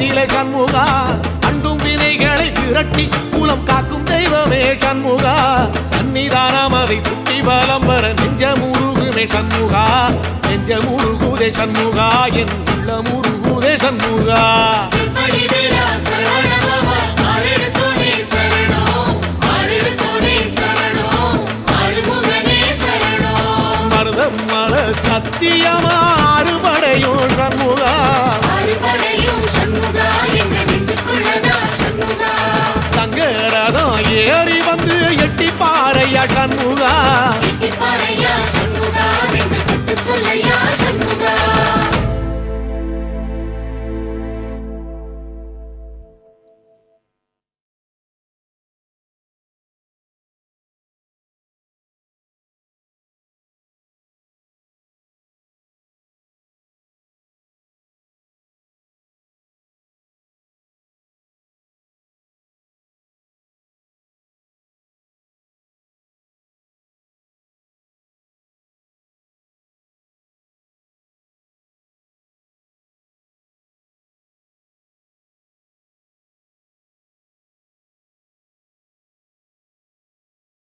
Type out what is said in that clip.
குலத்திலே சண்முகா அண்டும் வினைகளை விரட்டி குலம் காக்கும் தெய்வமே சண்முகா சன்னிதானம் அதை சுற்றி பலம் வர நெஞ்சமுருகுமே சண்முகா நெஞ்சமுருகுதே சண்முகா என் உள்ளமுருகுதே சண்முகா மருதம் மல சத்தியமா